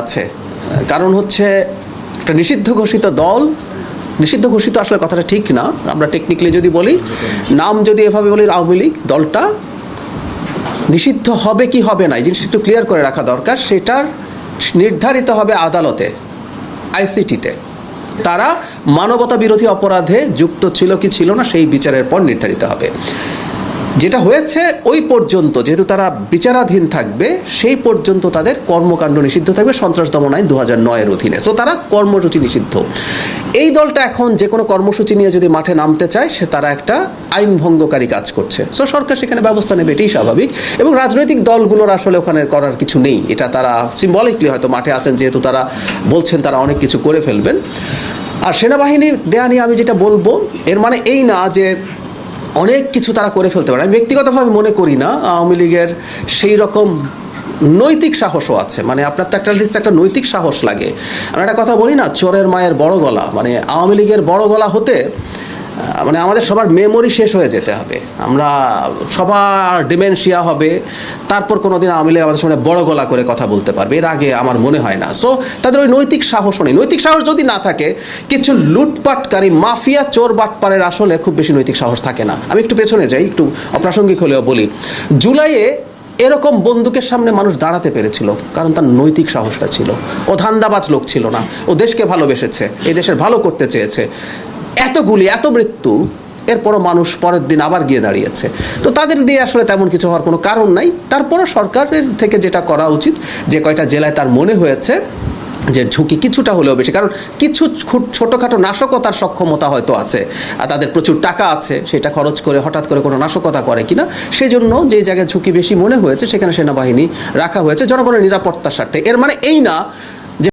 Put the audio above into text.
আছে। কারণ হচ্ছে একটা নিষিদ্ধ ঘোষিত দল, নিষিদ্ধ ঘোষিত আসলে কথাটা ঠিক না, আমরা টেকনিক্যালি যদি বলি, নাম যদি এভাবে বলি আওয়ামী লীগ, দলটা নিষিদ্ধ হবে কি হবে না এই জিনিসটা একটু ক্লিয়ার করে রাখা দরকার। সেটার নির্ধারিত হবে আদালতে, আইসিটিতে। তারা মানবতা বিরোধী অপরাধে যুক্ত ছিল কি ছিল না সেই বিচারের পর নির্ধারিত হবে। যেটা হয়েছে ওই পর্যন্ত যেহেতু তারা বিচারাধীন থাকবে, সেই পর্যন্ত তাদের কর্মকাণ্ড নিষিদ্ধ থাকবে সন্ত্রাস দমন আইন 2009-এর অধীনে। সো তারা কর্মসূচি নিষিদ্ধ। এই দলটা এখন যে কোনো কর্মসূচি নিয়ে যদি মাঠে নামতে চায়, সে তারা একটা আইন ভঙ্গকারী কাজ করছে। সো সরকার সেখানে ব্যবস্থা নেবে, এটাই স্বাভাবিক। এবং রাজনৈতিক দলগুলোর আসলে ওখানে করার কিছু নেই। এটা তারা সিম্বলিকলি হয়তো মাঠে আছেন, যেহেতু তারা বলছেন তারা অনেক কিছু করে ফেলবেন। আর সেনাবাহিনীর দেয়া নিয়ে আমি যেটা বলবো, এর মানে এই না যে অনেক কিছু তারা করে ফেলতে পারে। আমি ব্যক্তিগতভাবে মনে করি না আওয়ামী লীগের সেই রকম নৈতিক সাহসও আছে। মানে আপনার তো একটা নৈতিক সাহস লাগে। আমরা একটা কথা বলি না, চোরের মায়ের বড় গলা। মানে আওয়ামী লীগের বড় গলা হতে মানে আমাদের সবার মেমোরি শেষ হয়ে যেতে হবে, আমরা সবার ডিমেনশিয়া হবে, তারপর কোনোদিন আওয়ামী লীগ আমাদের সামনে বড় গলা করে কথা বলতে পারবে, এর আগে আমার মনে হয় না। সো তাদের ওই নৈতিক সাহসও নেই। নৈতিক সাহস যদি না থাকে, কিছু লুটপাটকারী মাফিয়া চোর বাটপারের আসলে খুব বেশি নৈতিক সাহস থাকে না। আমি একটু পেছনে যাই, একটু অপ্রাসঙ্গিক হলেও বলি, জুলাইয়ে এরকম বন্দুকের সামনে মানুষ দাঁড়াতে পেরেছিল কারণ তার নৈতিক সাহসটা ছিল। ও ধান্দাবাজ লোক ছিল না, ও দেশকে ভালোবেসেছে, এই দেশের ভালো করতে চেয়েছে। এত গুলি, এত মৃত্যু, এরপরও মানুষ পরের দিন আবার গিয়ে দাঁড়িয়েছে। তো তাদের দিয়ে আসলে তেমন কিছু হওয়ার কোনো কারণ নাই। তারপরও সরকারের থেকে যেটা করা উচিত, যে কয়টা জেলায় তার মনে হয়েছে যে ঝুঁকি কিছুটা হলেও বেশি, কারণ কিছু ছোটোখাটো নাশকতার সক্ষমতা হয়তো আছে, আর তাদের প্রচুর টাকা আছে, সেটা খরচ করে হঠাৎ করে কোনো নাশকতা করে কিনা, সেই জন্য যে জায়গায় ঝুঁকি বেশি মনে হয়েছে সেখানে সেনাবাহিনী রাখা হয়েছে জনগণের নিরাপত্তার স্বার্থে। এর মানে এই না